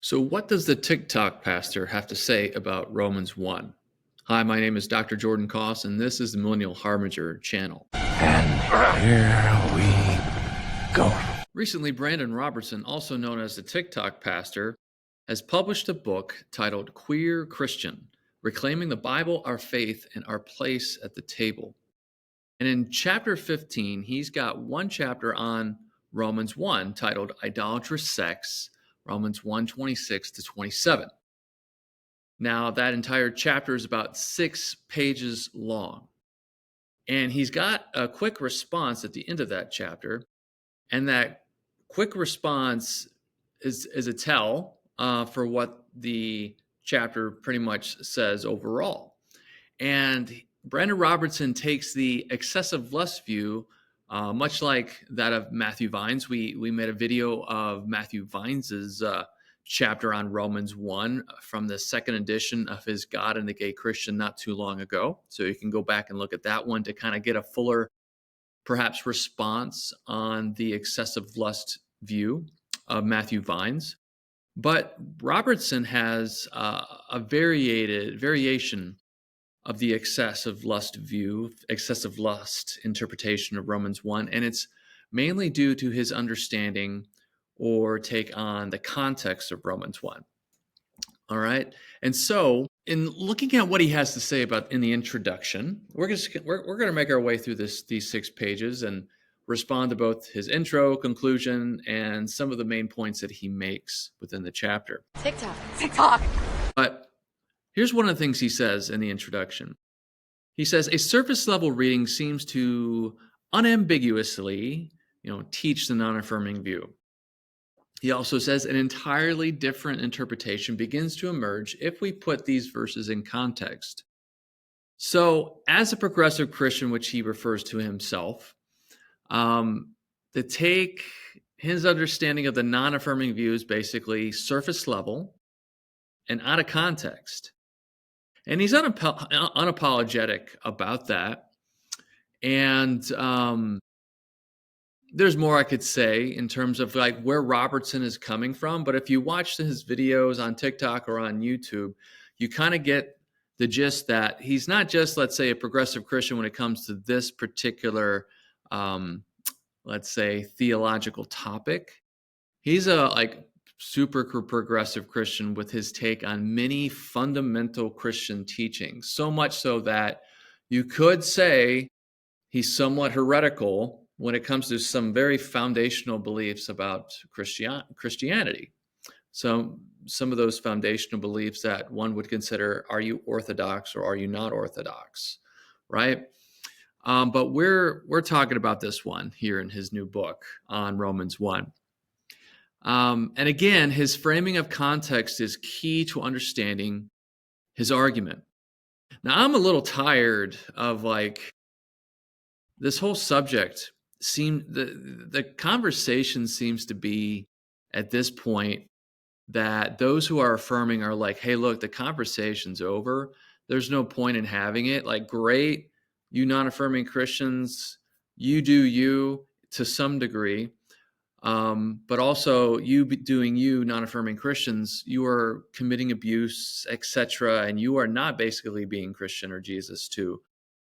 So, what does the TikTok pastor have to say about Romans 1? Hi, my name is Dr. Jordan Koss, and this is the Millennial Harbinger channel. And here we go. Recently, Brandon Robertson, also known as the TikTok pastor, has published a book titled Queer Christian: Reclaiming the Bible, Our Faith, and Our Place at the Table. And in chapter 15, he's got one chapter on Romans 1 titled Idolatrous Sex, Romans 1:26 to 27. Now, that entire chapter is about 6 pages long. And he's got a quick response at the end of that chapter. And that quick response is a tell for what the chapter pretty much says overall. And Brandon Robertson takes the excessive lust view, much like that of Matthew Vines. We made a video of Matthew Vines's chapter on Romans 1 from the second edition of his God and the Gay Christian not too long ago. So you can go back and look at that one to kind of get a fuller, perhaps, response on the excessive lust view of Matthew Vines. But Robertson has a variation of the excessive lust view, excessive lust interpretation of Romans 1, and it's mainly due to his understanding or take on the context of Romans 1. All right. And so in looking at what he has to say about in the introduction, we're going to make our way through these 6 pages and respond to both his intro, conclusion, and some of the main points that he makes within the chapter. TikTok. But here's one of the things he says in the introduction. He says, a surface level reading seems to unambiguously, teach the non-affirming view. He also says an entirely different interpretation begins to emerge if we put these verses in context. So as a progressive Christian, which he refers to himself, to take his understanding of the non-affirming view is basically surface level and out of context. And he's unapologetic about that. And there's more I could say in terms of like where Robertson is coming from. But if you watch his videos on TikTok or on YouTube, you kind of get the gist that he's not just, let's say, a progressive Christian when it comes to this particular, let's say, theological topic. He's a super progressive Christian with his take on many fundamental Christian teachings, so much so that you could say he's somewhat heretical when it comes to some very foundational beliefs about Christianity. So some of those foundational beliefs that one would consider, are you Orthodox or are you not Orthodox, right? But we're talking about this one here in his new book on Romans 1. And again, his framing of context is key to understanding his argument. Now, I'm a little tired of this whole subject. The conversation seems to be at this point that those who are affirming are like, hey, look, the conversation's over. There's no point in having it. Great, you non-affirming Christians, you do you to some degree. But also you doing you non-affirming Christians, you are committing abuse, etc. And you are not basically being Christian or Jesus to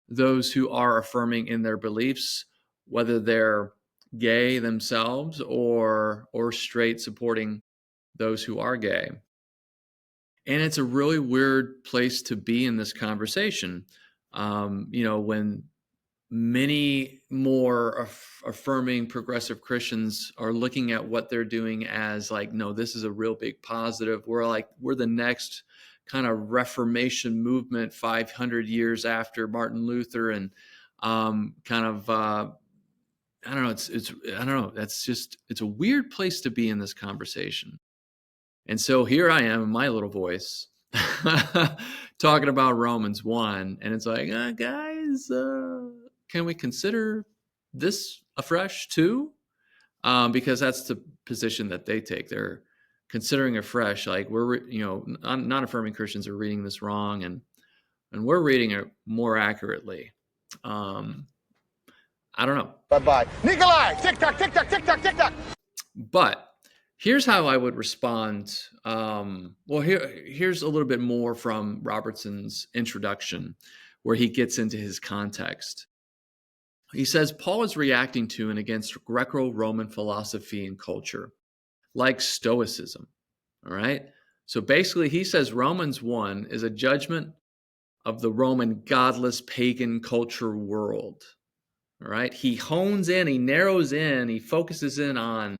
those who are affirming in their beliefs, whether they're gay themselves or straight, supporting those who are gay. And it's a really weird place to be in this conversation. When many more affirming progressive Christians are looking at what they're doing as no, this is a real big positive. We're the next kind of Reformation movement 500 years after Martin Luther, and I don't know. It's a weird place to be in this conversation. And so here I am in my little voice talking about Romans 1. And it's guys, can we consider this afresh too? Because that's the position that they take. They're considering afresh, we're, non-affirming Christians are reading this wrong, and we're reading it more accurately. I don't know. Bye-bye. Nikolai! Tick-tock, tick-tock, tick-tock, tick-tock! But Here's how I would respond. Here's a little bit more from Robertson's introduction, where he gets into his context. He says Paul is reacting to and against Greco-Roman philosophy and culture, like Stoicism. All right. So basically, he says Romans 1 is a judgment of the Roman godless pagan culture world. All right. He hones in, he narrows in, he focuses in on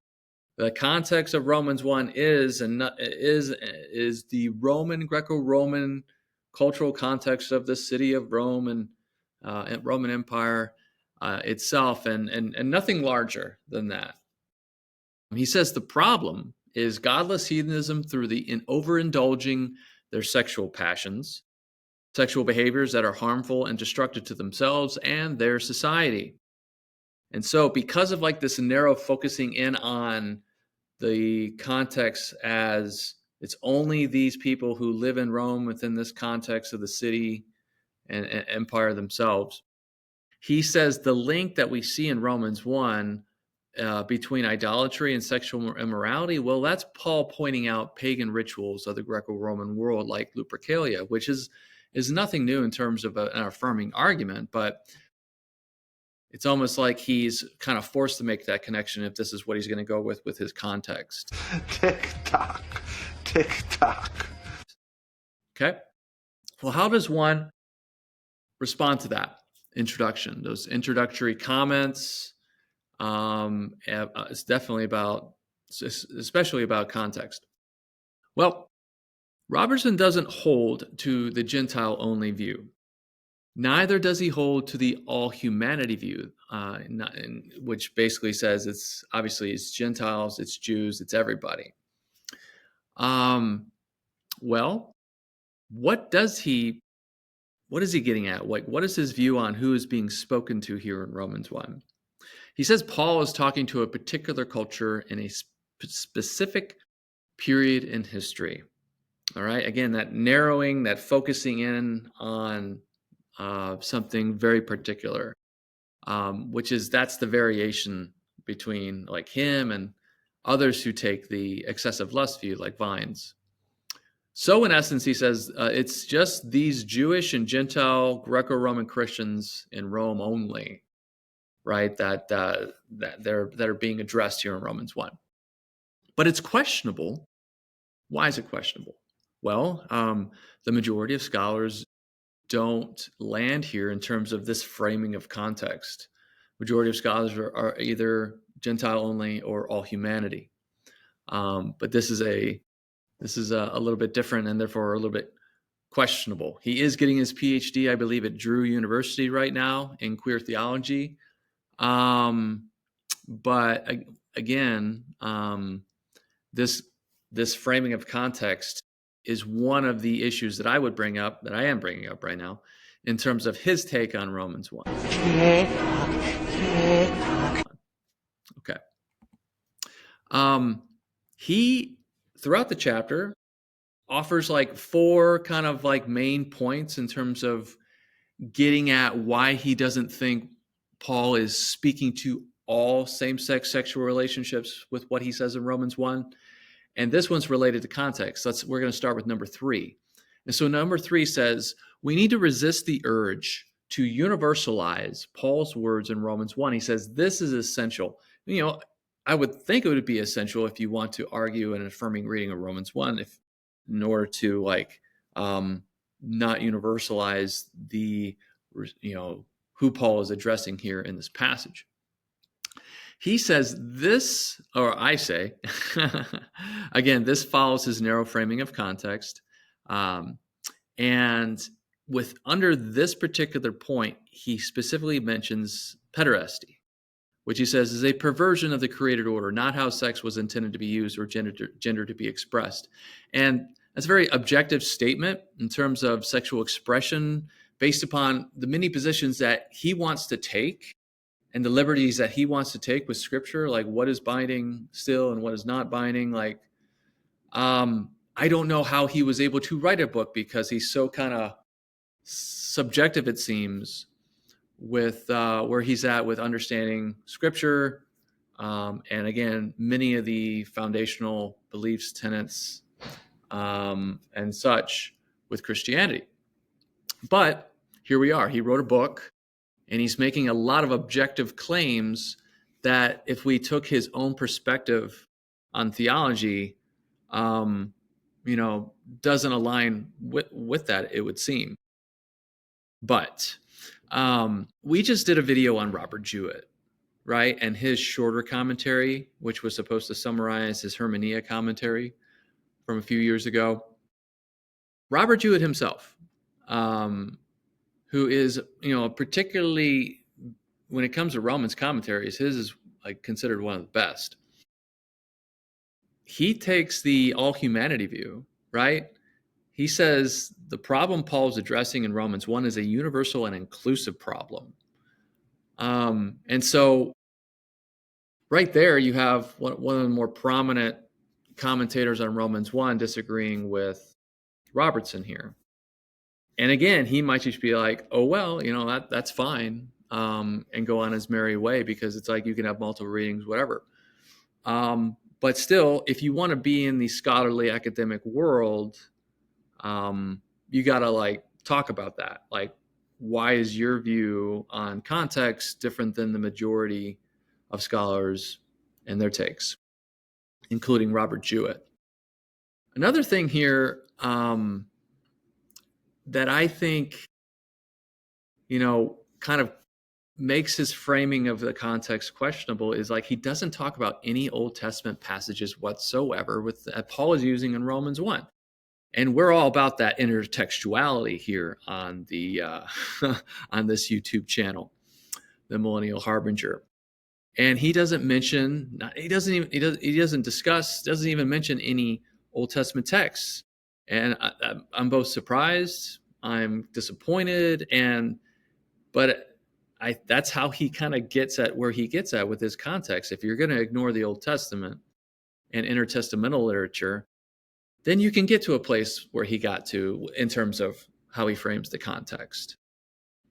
the context of Romans 1 is the Roman, Greco-Roman cultural context of the city of Rome and Roman Empire itself, and nothing larger than that. He says the problem is godless heathenism through in overindulging their sexual passions, sexual behaviors that are harmful and destructive to themselves and their society. And so because of like this narrow focusing in on the context as it's only these people who live in Rome within this context of the city and empire themselves, he says the link that we see in Romans 1 between idolatry and sexual immorality, well, that's Paul pointing out pagan rituals of the Greco-Roman world like Lupercalia, which is nothing new in terms of an affirming argument, but it's almost like he's kind of forced to make that connection if this is what he's going to go with his context. Tick tock, tick tock. Okay. Well, how does one respond to that introduction, those introductory comments? It's definitely especially about context. Well, Robertson doesn't hold to the Gentile-only view. Neither does he hold to the all-humanity view, which basically says it's Gentiles, it's Jews, it's everybody. Well, what is he getting at? What is his view on who is being spoken to here in Romans 1? He says Paul is talking to a particular culture in a specific period in history. All right. Again, that narrowing, that focusing in on something very particular, that's the variation between like him and others who take the excessive lust view, like Vines. So in essence, he says it's just these Jewish and Gentile Greco-Roman Christians in Rome only, right? That are being addressed here in Romans 1. But it's questionable. Why is it questionable? Well, the majority of scholars don't land here in terms of this framing of context. Majority of scholars are either Gentile only or all humanity. But this is a little bit different and therefore a little bit questionable. He is getting his PhD, I believe, at Drew University right now in queer theology. But again, this framing of context is one of the issues that I am bringing up right now, in terms of his take on Romans 1. Okay. He, throughout the chapter, offers like 4 kind of like main points in terms of getting at why he doesn't think Paul is speaking to all same-sex sexual relationships with what he says in Romans 1. And this one's related to context. We're going to start with number 3. And so number 3 says, we need to resist the urge to universalize Paul's words in Romans 1. He says, this is essential. I would think it would be essential if you want to argue an affirming reading of Romans 1, in order to not universalize who Paul is addressing here in this passage. He says this, or I say, again, this follows his narrow framing of context. And under this particular point, he specifically mentions pederasty, which he says is a perversion of the created order, not how sex was intended to be used or gender to be expressed. And that's a very objective statement in terms of sexual expression based upon the many positions that he wants to take and the liberties that he wants to take with Scripture, like what is binding still and what is not binding. I don't know how he was able to write a book, because he's so kind of subjective, it seems, with where he's at with understanding Scripture, and again, many of the foundational beliefs, tenets, and such with Christianity. But here we are. He wrote a book, and he's making a lot of objective claims that, if we took his own perspective on theology, um, doesn't align with that, it would seem. But we just did a video on Robert Jewett, right? And his shorter commentary, which was supposed to summarize his Hermenia commentary from a few years ago. Robert Jewett himself, who is, particularly when it comes to Romans commentaries, his is like considered one of the best. He takes the all humanity view, right? He says the problem Paul's addressing in Romans 1 is a universal and inclusive problem. And so right there, you have one of the more prominent commentators on Romans 1 disagreeing with Robertson here. And again, he might just be like, oh, well, that's fine, and go on his merry way, because it's like you can have multiple readings, whatever. But still, if you want to be in the scholarly academic world, you got to talk about that. Like, why is your view on context different than the majority of scholars and their takes, including Robert Jewett? Another thing here that I think, kind of makes his framing of the context questionable is he doesn't talk about any Old Testament passages whatsoever that Paul is using in Romans 1. And we're all about that intertextuality here on the on this YouTube channel, the Millennial Harbinger. And he doesn't mention, he doesn't even mention any Old Testament texts. And I'm both surprised, I'm disappointed, but that's how he kind of gets at where he gets at with his context. If you're going to ignore the Old Testament and intertestamental literature, then you can get to a place where he got to in terms of how he frames the context.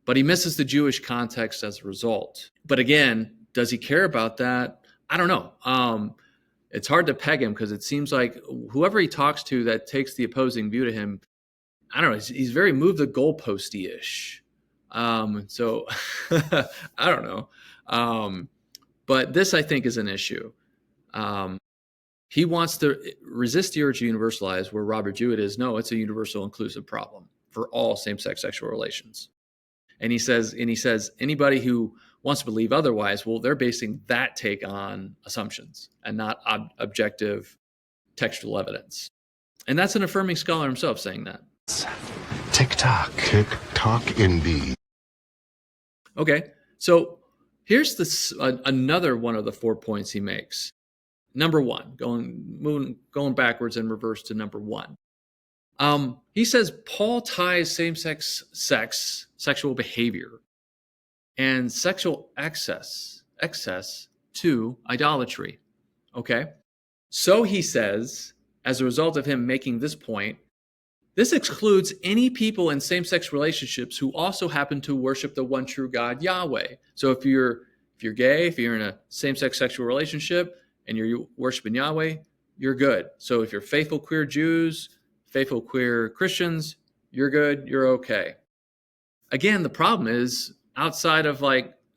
But he misses the Jewish context as a result. But again, does he care about that? I don't know. It's hard to peg him, because it seems like whoever he talks to that takes the opposing view to him, I don't know, he's very move the goalposty-ish. So I don't know. But this, I think, is an issue. He wants to resist the urge to universalize, where Robert Jewett is, no, it's a universal inclusive problem for all same-sex sexual relations. And he says anybody who wants to believe otherwise, well, they're basing that take on assumptions and not objective textual evidence. And that's an affirming scholar himself saying that. TikTok. TikTok indeed. Okay, so here's another one of the 4 points he makes. Number one, going backwards in reverse to number one. He says Paul ties same-sex sexual behavior and sexual excess to idolatry. Okay, so he says, as a result of him making this point, this excludes any people in same-sex relationships who also happen to worship the one true God, Yahweh. So if you're gay, if you're in a same-sex sexual relationship and you're worshiping Yahweh, you're good. So if you're faithful queer Jews, faithful queer Christians, you're good, you're okay. Again, the problem is, outside of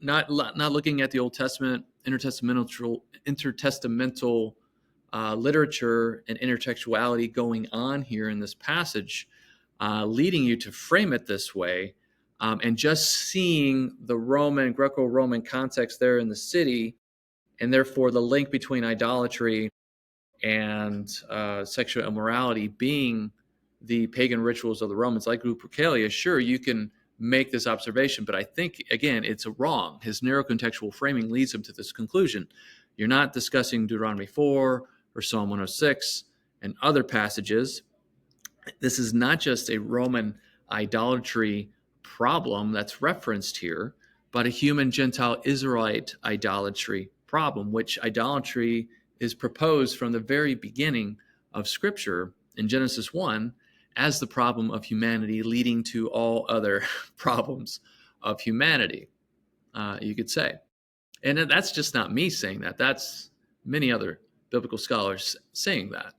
not looking at the Old Testament, intertestamental literature and intertextuality going on here in this passage, leading you to frame it this way, and just seeing the Greco-Roman context there in the city, and therefore the link between idolatry and sexual immorality being the pagan rituals of the Romans, like Lupercalia, sure, you can make this observation, but I think, again, it's wrong. His narrow contextual framing leads him to this conclusion. You're not discussing Deuteronomy 4 or Psalm 106 and other passages. This is not just a Roman idolatry problem that's referenced here, but a human Gentile Israelite idolatry problem, which idolatry is proposed from the very beginning of Scripture in Genesis 1 as the problem of humanity leading to all other problems of humanity, you could say. And that's just not me saying that. That's many other biblical scholars saying that,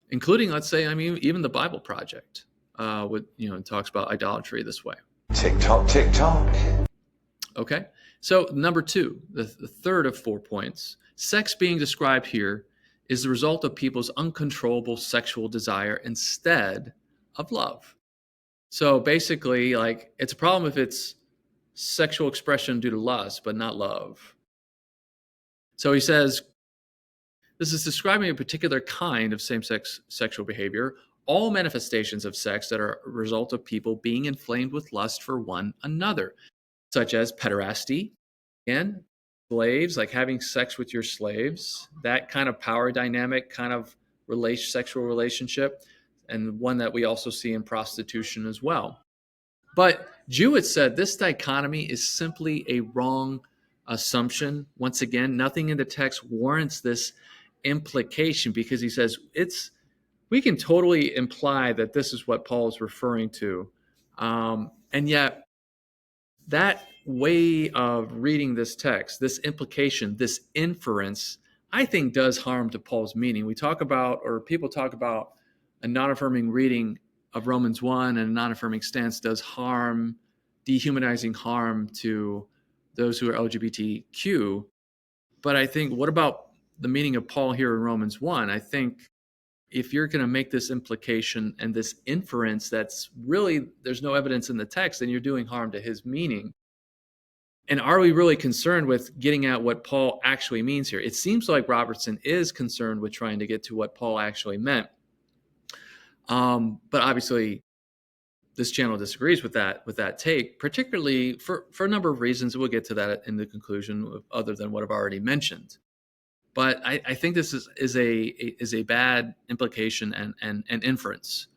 including, let's say, even the Bible Project, talks about idolatry this way. Tick tock, tick tock. Okay. So number 2, the third of 4 points, sex being described here is the result of people's uncontrollable sexual desire instead of love. So basically, it's a problem if it's sexual expression due to lust, but not love. So he says, this is describing a particular kind of same-sex sexual behavior, all manifestations of sex that are a result of people being inflamed with lust for one another, such as pederasty, and slaves, like having sex with your slaves, that kind of power dynamic kind of sexual relationship, and one that we also see in prostitution as well. But Jewett said this dichotomy is simply a wrong assumption. Once again, nothing in the text warrants this implication, because he says we can totally imply that this is what Paul is referring to. And yet that way of reading this text, this implication, this inference, I think does harm to Paul's meaning. People talk about a non-affirming reading of Romans 1 and a non-affirming stance does harm, dehumanizing harm to those who are LGBTQ. But I think, what about the meaning of Paul here in Romans 1? I think if you're going to make this implication and this inference that's really, there's no evidence in the text, then you're doing harm to his meaning. And are we really concerned with getting at what Paul actually means here? It seems like Robertson is concerned with trying to get to what Paul actually meant. But obviously, this channel disagrees with that take, particularly for a number of reasons. We'll get to that in the conclusion, other than what I've already mentioned. But I think this is a bad implication and inference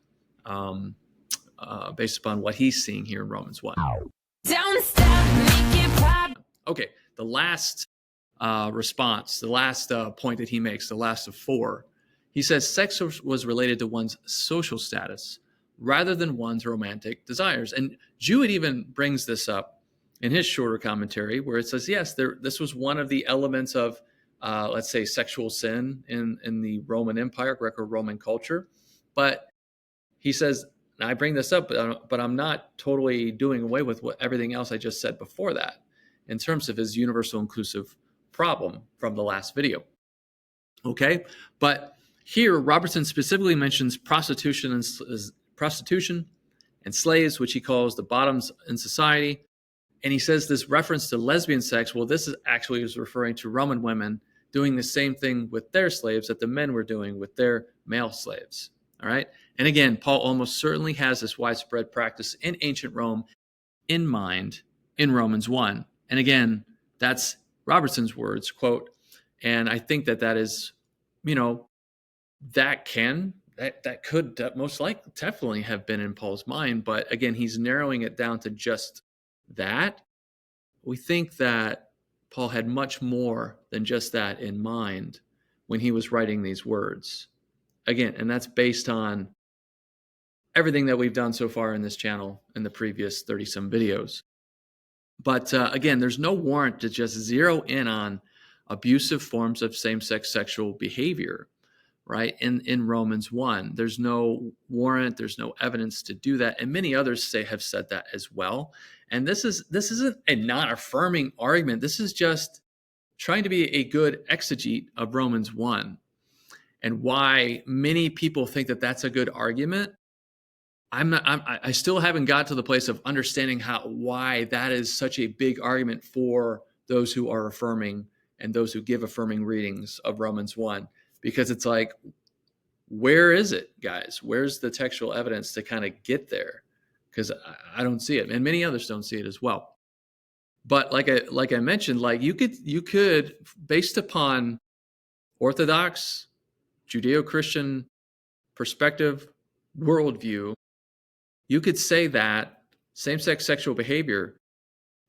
based upon what he's seeing here in Romans 1. Don't stop, make it pop. Okay, the last response, the last point that he makes, the last of 4, he says sex was related to one's social status rather than one's romantic desires. And Jewett even brings this up in his shorter commentary, where it says, yes, this was one of the elements of, let's say, sexual sin in the Roman Empire, Greco-Roman culture. But he says, and I bring this up, but I'm not totally doing away with everything else I just said before that, in terms of his universal inclusive problem from the last video. Okay, but here Robertson specifically mentions prostitution and slaves, which he calls the bottoms in society. And he says this reference to lesbian sex, well, this is actually referring to Roman women doing the same thing with their slaves that the men were doing with their male slaves. All right. And again, Paul almost certainly has this widespread practice in ancient Rome in mind in Romans 1. And again, that's Robertson's words, quote, and I think that is, that could most likely definitely have been in Paul's mind. But again, he's narrowing it down to just that. We think that Paul had much more than just that in mind when he was writing these words. Again, and that's based on everything that we've done so far in this channel in the previous 30-some videos. But again, there's no warrant to just zero in on abusive forms of same-sex sexual behavior, right? In Romans 1, there's no warrant, there's no evidence to do that, and many others have said that as well. And this isn't a non-affirming argument. This is just trying to be a good exegete of Romans 1, and why many people think that that's a good argument. I still haven't got to the place of understanding why that is such a big argument for those who are affirming and those who give affirming readings of Romans 1, because it's like, where is it, guys? Where's the textual evidence to kind of get there? Because I don't see it, and many others don't see it as well. But like I mentioned, like you could, based upon Orthodox Judeo-Christian perspective, worldview, you could say that same-sex sexual behavior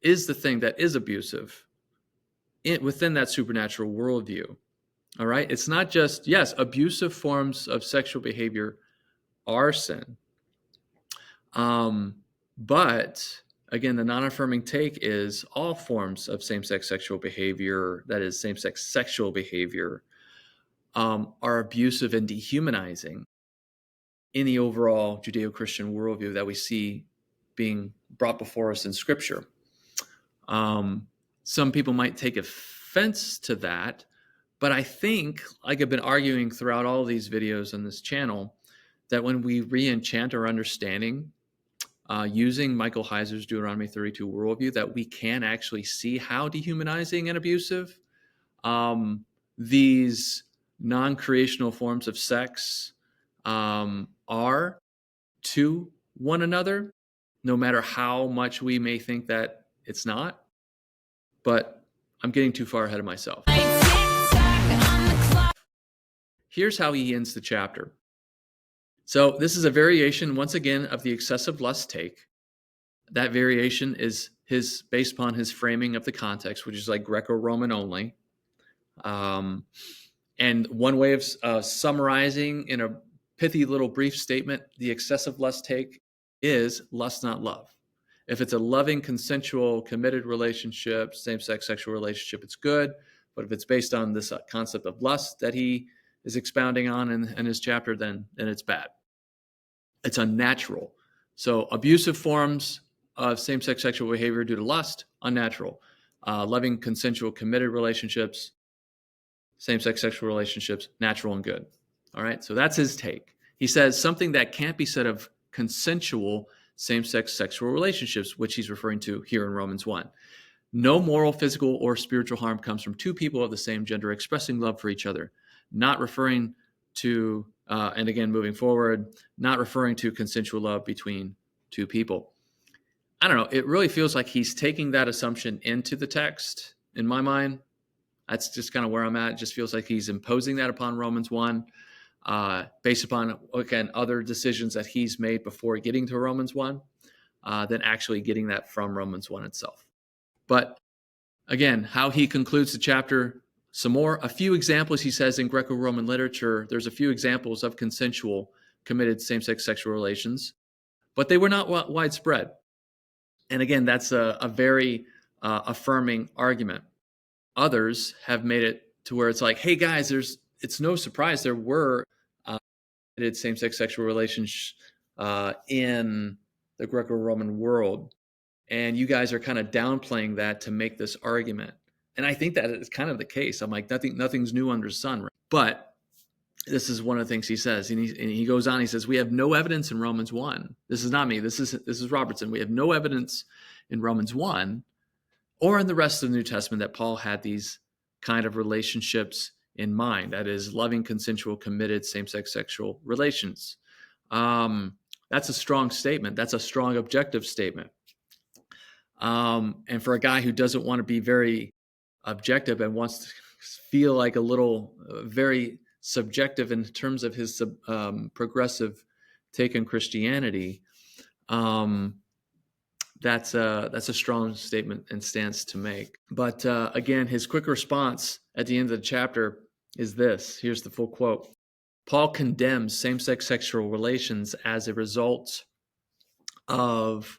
is the thing that is abusive within that supernatural worldview. All right? It's not just, yes, abusive forms of sexual behavior are sin. But again, the non-affirming take is all forms of same-sex sexual behavior, that is, same-sex sexual behavior, are abusive and dehumanizing in the overall Judeo-Christian worldview that we see being brought before us in Scripture. Some people might take offense to that, but I think, like I've been arguing throughout all of these videos on this channel, that when we re-enchant our understanding using Michael Heiser's Deuteronomy 32 worldview, that we can actually see how dehumanizing and abusive these non-creational forms of sex are to one another, no matter how much we may think that it's not. But I'm getting too far ahead of myself. Here's how he ends the chapter. So this is a variation, once again, of the excessive lust take. That variation is based upon his framing of the context, which is like Greco-Roman only. And one way of summarizing in a pithy little brief statement, the excessive lust take is lust, not love. If it's a loving, consensual, committed relationship, same-sex sexual relationship, it's good. But if it's based on this concept of lust that he is expounding on in his chapter, then it's bad. It's unnatural. So abusive forms of same-sex sexual behavior due to lust, unnatural. Loving, consensual, committed relationships, same-sex sexual relationships, natural and good. All right, so that's his take. He says something that can't be said of consensual same-sex sexual relationships, which he's referring to here in Romans 1. No moral, physical, or spiritual harm comes from two people of the same gender expressing love for each other, not referring to, and again, moving forward, not referring to consensual love between two people. I don't know. It really feels like he's taking that assumption into the text. In my mind, that's just kind of where I'm at. It just feels like he's imposing that upon Romans 1 based upon, again, other decisions that he's made before getting to Romans 1 than actually getting that from Romans 1 itself. But again, how he concludes the chapter, some more, a few examples he says in Greco-Roman literature, there's a few examples of consensual committed same-sex sexual relations, but they were not widespread. And again, that's a very affirming argument. Others have made it to where it's like, hey guys, it's no surprise there were committed same-sex sexual relations in the Greco-Roman world. And you guys are kind of downplaying that to make this argument. And I think that is kind of the case. I'm like, nothing's new under the sun. Right? But this is one of the things he says. And he goes on, he says, we have no evidence in Romans 1. This is not me. This is Robertson. We have no evidence in Romans 1 or in the rest of the New Testament that Paul had these kind of relationships in mind. That is, loving, consensual, committed, same-sex sexual relations. That's a strong statement. That's a strong objective statement. And for a guy who doesn't want to be very objective and wants to feel like a little very subjective in terms of his progressive take on Christianity, that's a strong statement and stance to make. But again, his quick response at the end of the chapter is this. Here's the full quote. Paul condemns same-sex sexual relations as a result of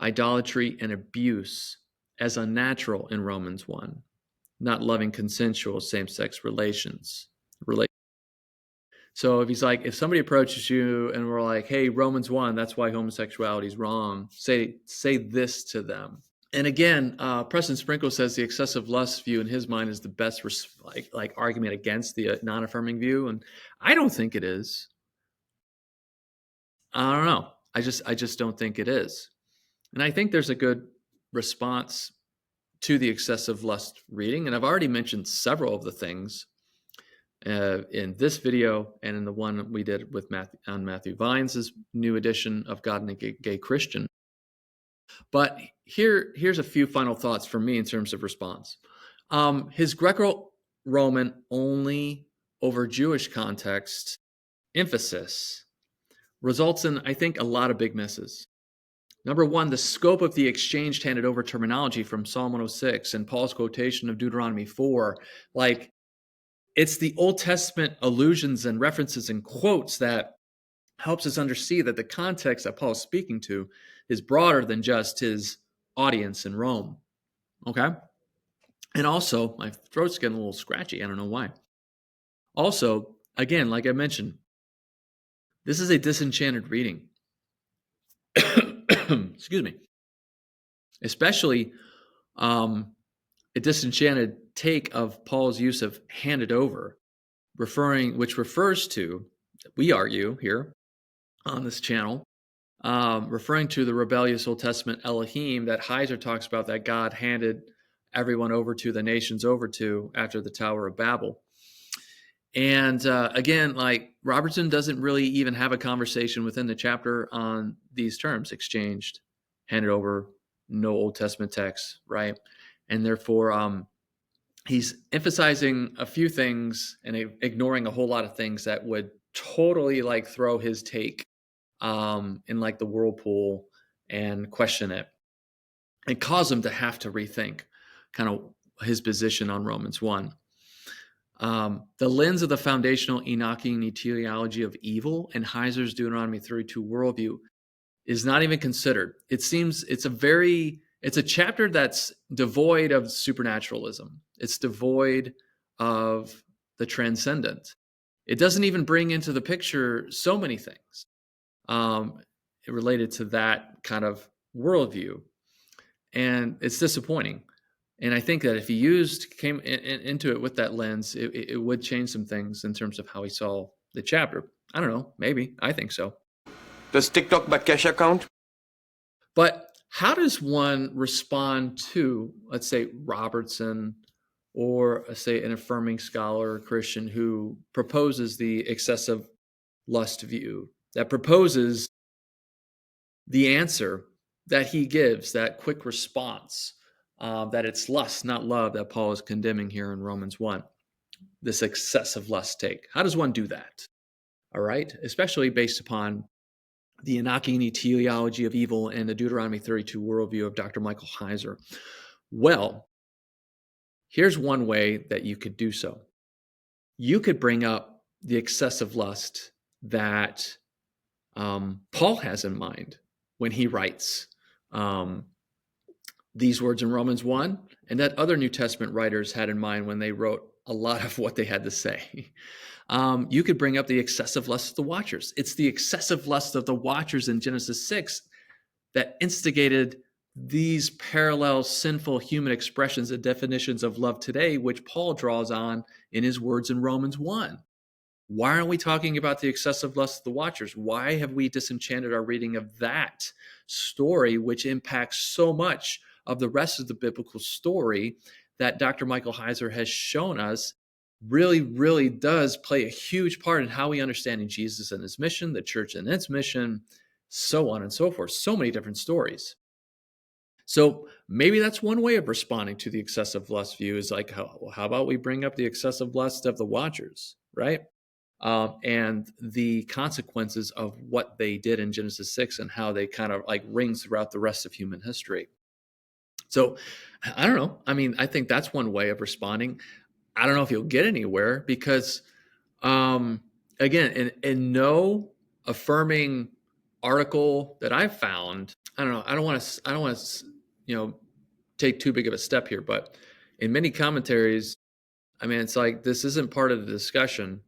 idolatry and abuse as unnatural in Romans 1, not loving consensual same-sex relations. So if he's like, if somebody approaches you and we're like, hey, Romans 1, that's why homosexuality is wrong, say this to them. And again, Preston Sprinkle says the excessive lust view in his mind is the best like argument against the non-affirming view. And I don't think it is. I don't know. I just don't think it is. And I think there's a good response to the excessive lust reading. And I've already mentioned several of the things in this video and in the one we did with Matthew Vines' new edition of God and a Gay Christian. But here's a few final thoughts from me in terms of response. His Greco-Roman only over Jewish context emphasis results in, I think, a lot of big misses. Number one, the scope of the exchange handed over terminology from Psalm 106 and Paul's quotation of Deuteronomy 4, like it's the Old Testament allusions and references and quotes that helps us understand that the context that Paul is speaking to is broader than just his audience in Rome. Okay? And also, my throat's getting a little scratchy. I don't know why. Also, again, like I mentioned, this is a disenchanted reading. Excuse me. Especially a disenchanted take of Paul's use of handed over, which refers to, we argue here on this channel, referring to the rebellious Old Testament Elohim that Heiser talks about, that God handed everyone over to, the nations over to, after the Tower of Babel. And again, like, Robertson doesn't really even have a conversation within the chapter on these terms: exchanged, handed over, no Old Testament text, right? And therefore, he's emphasizing a few things and ignoring a whole lot of things that would totally like throw his take in like the whirlpool and question it, and cause him to have to rethink kind of his position on Romans 1. The lens of the foundational Enochian teleology of evil and Heiser's Deuteronomy 32 worldview is not even considered. It seems it's a chapter that's devoid of supernaturalism. It's devoid of the transcendent. It doesn't even bring into the picture so many things related to that kind of worldview. And it's disappointing. And I think that if he came into it with that lens, it would change some things in terms of how he saw the chapter. I don't know, maybe. I think so. Does TikTok by Kesha count? But how does one respond to, let's say, Robertson, or say an affirming scholar or Christian who proposes the excessive lust view, that proposes the answer that he gives, that quick response, that it's lust, not love, that Paul is condemning here in Romans 1, this excessive lust take? How does one do that? All right, especially based upon the Enochian teleology of evil and the Deuteronomy 32 worldview of Dr. Michael Heiser. Well, here's one way that you could do so. You could bring up the excessive lust that Paul has in mind when he writes these words in Romans 1, and that other New Testament writers had in mind when they wrote a lot of what they had to say. You could bring up the excessive lust of the watchers. It's the excessive lust of the watchers in Genesis 6 that instigated these parallel sinful human expressions and definitions of love today, which Paul draws on in his words in Romans 1. Why aren't we talking about the excessive lust of the watchers? Why have we disenchanted our reading of that story, which impacts so much of the rest of the biblical story that Dr. Michael Heiser has shown us really, really does play a huge part in how we understand Jesus and his mission, the church and its mission, so on and so forth. So many different stories. So maybe that's one way of responding to the excessive lust view, is like, how about we bring up the excessive lust of the watchers, right? And the consequences of what they did in Genesis 6 and how they kind of like rings throughout the rest of human history. So I don't know. I mean, I think that's one way of responding. I don't know if you'll get anywhere because, again, in no affirming article that I've found, I don't know. I don't want to, take too big of a step here, but in many commentaries, I mean, it's like this isn't part of the discussion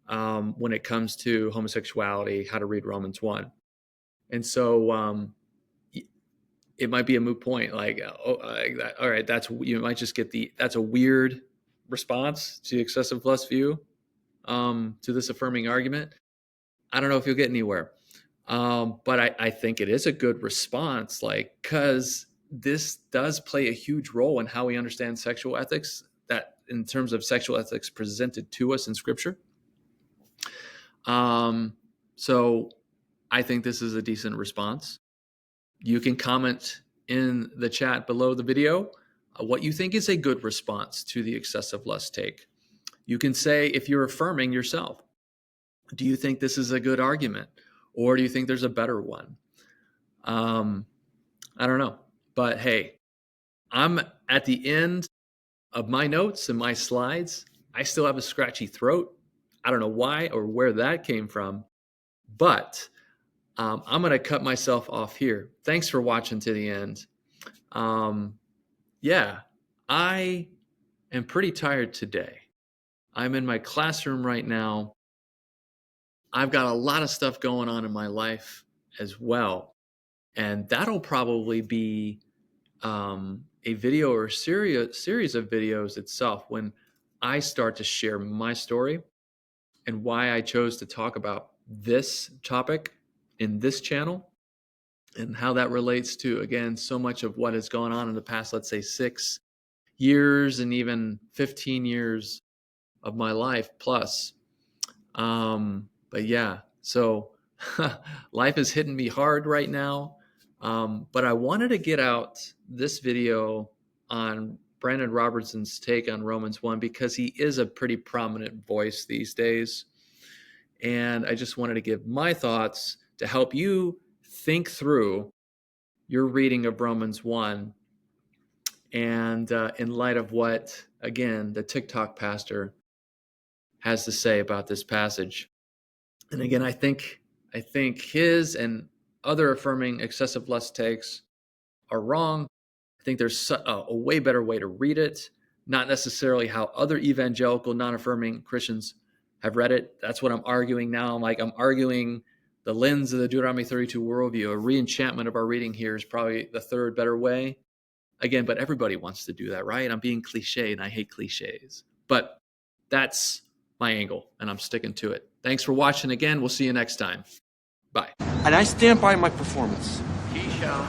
when it comes to homosexuality, how to read Romans 1. And so it might be a moot point. Like, all right, you might just get that's a weird response to the excessive lust view, to this affirming argument. I don't know if you'll get anywhere. But I think it is a good response, like, because this does play a huge role in how we understand sexual ethics, that in terms of sexual ethics presented to us in Scripture. So I think this is a decent response. You can comment in the chat below the video what you think is a good response to the excessive lust take. You can say, if you're affirming yourself, do you think this is a good argument? Or do you think there's a better one? I don't know. But hey, I'm at the end of my notes and my slides. I still have a scratchy throat. I don't know why or where that came from. But I'm going to cut myself off here. Thanks for watching to the end. Yeah, I am pretty tired today. I'm in my classroom right now. I've got a lot of stuff going on in my life as well. And that'll probably be a video or series of videos itself when I start to share my story and why I chose to talk about this topic in this channel and how that relates to, again, so much of what has gone on in the past, let's say 6 years and even 15 years of my life plus. But yeah, so life is hitting me hard right now. But I wanted to get out this video on Brandon Robertson's take on Romans 1 because he is a pretty prominent voice these days. And I just wanted to give my thoughts to help you think through your reading of Romans 1 and in light of what, again, the TikTok pastor has to say about this passage. And again, I think his and other affirming excessive lust takes are wrong. I think there's a way better way to read it, not necessarily how other evangelical non-affirming Christians have read it. That's what I'm arguing now. I'm arguing the lens of the Deuteronomy 32 worldview. A re-enchantment of our reading here is probably the third better way. Again, but everybody wants to do that, right? I'm being cliche and I hate cliches. But that's my angle and I'm sticking to it. Thanks for watching again. We'll see you next time. Bye. And I stand by my performance. Keyshawn.